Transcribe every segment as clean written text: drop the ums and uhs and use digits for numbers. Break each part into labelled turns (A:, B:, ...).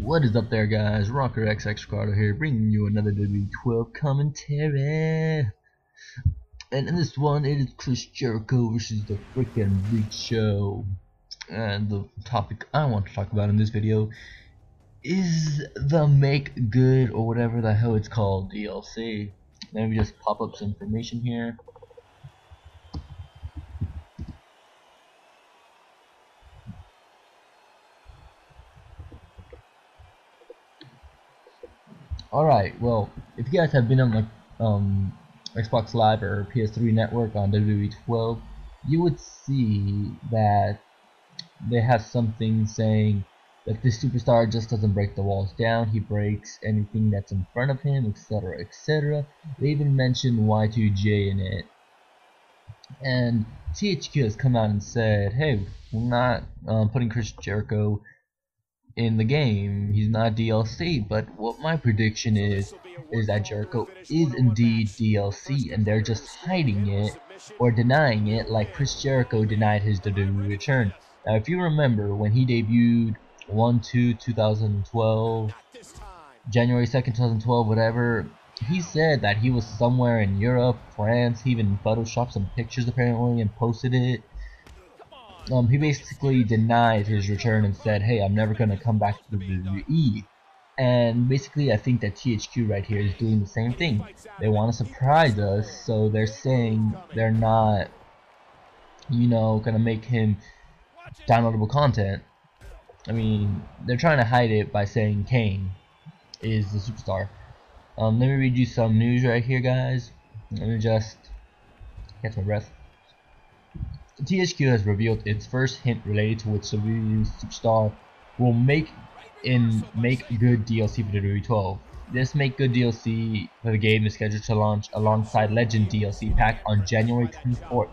A: What is up there, guys? RockerxxRicardo here, bringing you another WWE12 commentary. And in this one, it is Chris Jericho versus the freaking Big Show. And the topic I want to talk about in this video is the Make Good, or whatever the hell it's called, DLC. Let me just pop up some information here. Alright, well, if you guys have been on like Xbox Live or PS3 Network on WWE 12, you would see that they have something saying that this superstar just doesn't break the walls down, he breaks anything that's in front of him, etc, etc. They even mention Y2J in it. And THQ has come out and said, hey, we're not putting Chris Jericho in the game, he's not DLC. But what my prediction is that Jericho is indeed DLC, and they're just hiding it or denying it, like Chris Jericho denied his WWE return. Now, if you remember when he debuted 1/2/2012, January 2nd, 2012, whatever, he said that he was somewhere in Europe, France. He even photoshopped some pictures apparently and posted it. He basically denied his return and said, hey, I'm never gonna come back to the WWE. And basically I think that THQ right here is doing the same thing. They want to surprise us, so they're saying they're not, you know, gonna make him downloadable content. I mean, they're trying to hide it by saying Kane is the superstar. Let me read you some news right here, guys. Let me just catch my breath. THQ has revealed its first hint related to which WWE superstar will make good DLC for WWE 12. This Make Good DLC for the game is scheduled to launch alongside Legend DLC pack on January 24th.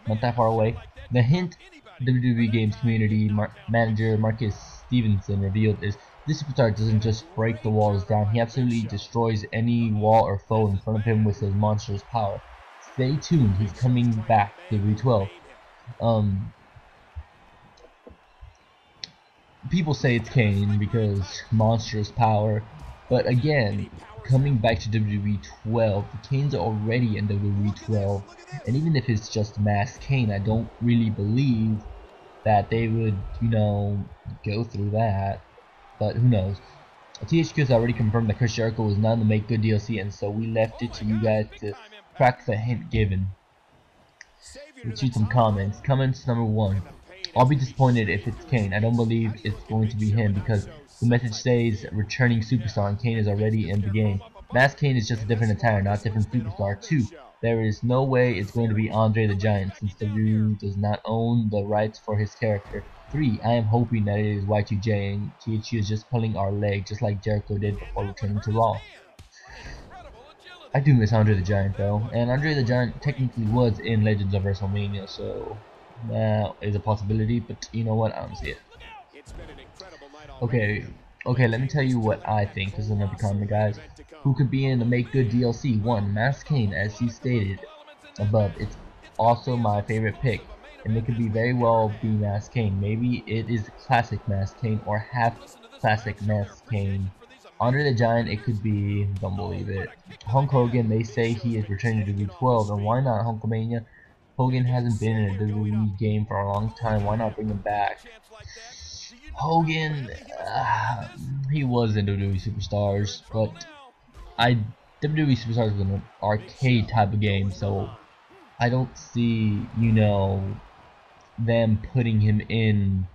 A: Not that far away. The hint WWE Games community manager Marcus Stevenson revealed is this superstar doesn't just break the walls down, he absolutely destroys any wall or foe in front of him with his monstrous power. Stay tuned, he's coming back to WWE 12. People say it's Kane because monstrous power, but again, coming back to WWE 12, Kane's already in WWE 12, and even if it's just masked Kane, I don't really believe that they would, you know, go through that, but who knows. THQ has already confirmed that Chris Jericho was not in the Make Good DLC, and so we left it to you guys to crack the hint given. Let's read some comments. Comments number 1. I'll be disappointed if it's Kane. I don't believe it's going to be him because the message says returning superstar and Kane is already in the game. Masked Kane is just a different attire, not a different superstar. 2. There is no way it's going to be Andre the Giant since WWE does not own the rights for his character. 3. I am hoping that it is Y2J and THQ is just pulling our leg just like Jericho did before returning to Raw. I do miss Andre the Giant though, and Andre the Giant technically was in Legends of WrestleMania, so that is a possibility, but you know what, I don't see it. Okay, let me tell you what I think. This is another comment, guys. Who could be in the Make Good DLC? 1. Masked Kane, as he stated above. It's also my favorite pick, and it could be very well be Masked Kane. Maybe it is classic Masked Kane or half classic Masked Kane. Andre the Giant, it could be, don't believe it. Hulk Hogan, they say he is returning to WWE 12, and why not Hulkamania? Hogan hasn't been in a WWE game for a long time, why not bring him back? Hogan, he was in WWE Superstars, but WWE Superstars was an arcade type of game, so I don't see, you know, them putting him in.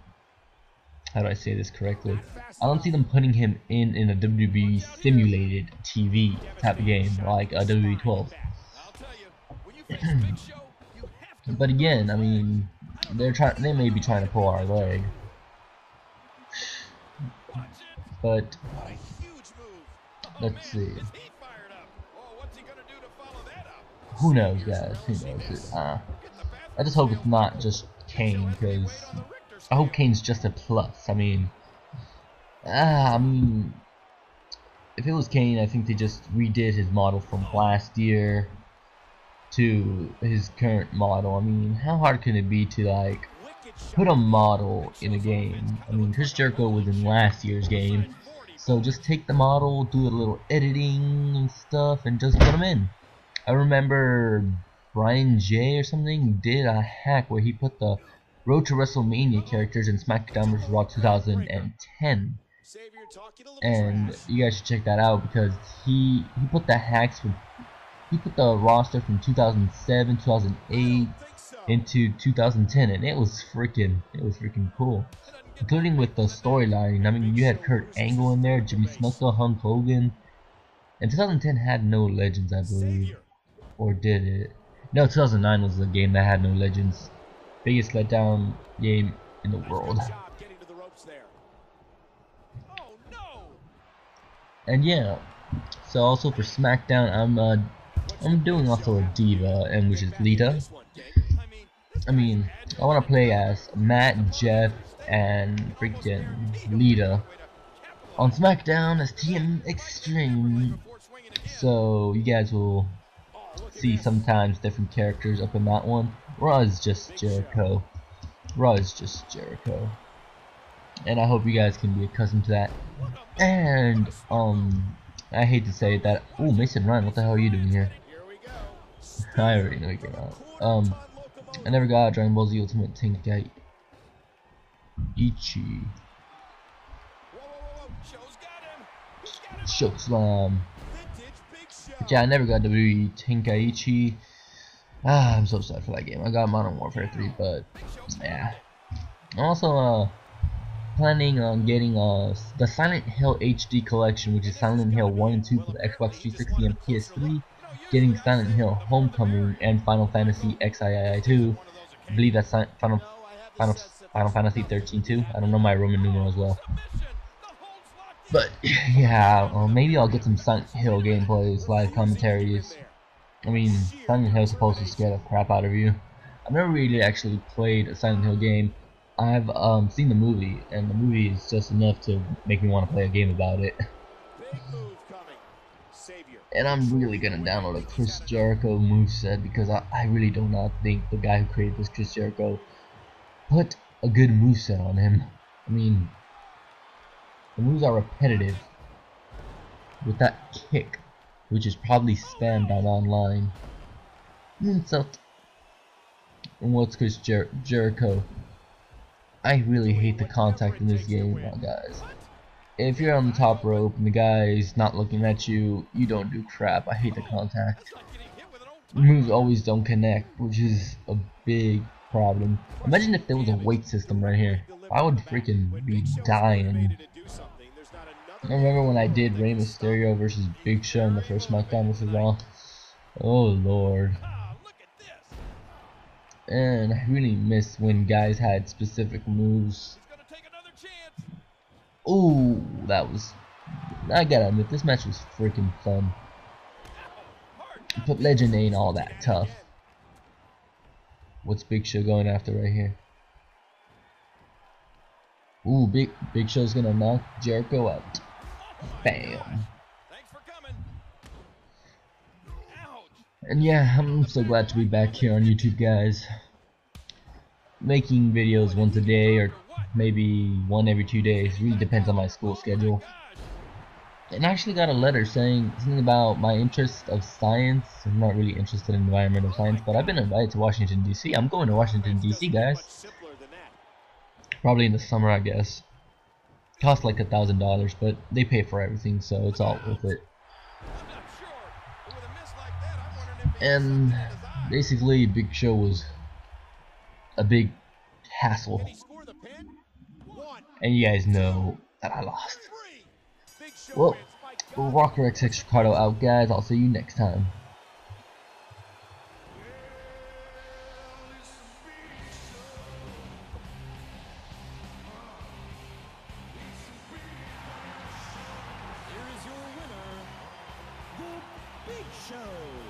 A: How do I say this correctly? I don't see them putting him in a WWE simulated TV type of game like a WWE 12. But again, I mean, they may be trying to pull our leg. But let's see. Who knows, guys? Who knows? I just hope it's not just Kane, because I hope Kane's just a plus. I mean, if it was Kane, I think they just redid his model from last year to his current model. I mean, how hard can it be to like put a model in a game? I mean, Chris Jericho was in last year's game, So just take the model, do a little editing and stuff, and just put them in. I remember Brian J or something did a hack where he put the Road to WrestleMania characters in SmackDown vs. Raw 2010, and you guys should check that out because he put the hacks from he put the roster from 2007, 2008 into 2010, and it was freaking cool, including with the storyline. I mean, you had Kurt Angle in there, Jimmy Snuka, Hulk Hogan, and 2010 had no legends, I believe, or did it? No, 2009 was the game that had no legends. Biggest letdown game in the world. And yeah, so also for SmackDown, I'm doing also a diva, and which is Lita. I mean, I want to play as Matt, Jeff, and freaking Lita on SmackDown as Team Extreme. So you guys will see sometimes different characters up in that one. Raw is just Jericho. And I hope you guys can be accustomed to that. And I hate to say that. Oh, Mason Ryan, what the hell are you doing here? I already know you came out. I never got Dragon Ball Z Ultimate Tenkaichi. Choke Slam. But yeah, I never got WWE Tenkaichi. I'm so sad for that game. I got Modern Warfare 3, but yeah. I'm also planning on getting the Silent Hill HD collection, which is Silent Hill 1 and 2 for the Xbox 360 and PS3. Getting Silent Hill Homecoming and Final Fantasy XIII 2. I believe that's Final Fantasy 13 too. I don't know my Roman numeral as well. But yeah, maybe I'll get some Silent Hill gameplays, live commentaries. I mean, Silent Hill is supposed to scare the crap out of you. I've never really actually played a Silent Hill game. I've seen the movie, and the movie is just enough to make me want to play a game about it. And I'm really gonna download a Chris Jericho moveset because I really do not think the guy who created this Chris Jericho put a good moveset on him. I mean, the moves are repetitive. With that kick, which is probably spammed on online. Moonsault. And what's Chris Jericho? I really hate the contact in this game, guys. If you're on the top rope and the guy's not looking at you, you don't do crap. I hate the contact. Moves always don't connect, which is a big problem. Imagine if there was a weight system right here. I would freaking be dying. I remember when I did Rey Mysterio versus Big Show in the first SmackDown vs. Raw. Oh lord. And I really miss when guys had specific moves. Ooh, I gotta admit, this match was freaking fun. But Legend ain't all that tough. What's Big Show going after right here? Ooh, Big Show's gonna knock Jericho out. Bam. And yeah, I'm so glad to be back here on YouTube, guys. Making videos once a day or maybe one every 2 days. Really depends on my school schedule. And I actually got a letter saying something about my interest of science. I'm not really interested in environmental science, but I've been invited to Washington, D.C. I'm going to Washington, D.C., guys. Probably in the summer, I guess. Costs like $1,000, but they pay for everything, so it's all worth it. And basically, Big Show was a big hassle. And you guys know that I lost. Well, RockerxxRicardo out, guys. I'll see you next time.
B: Here is your winner, the Big Show.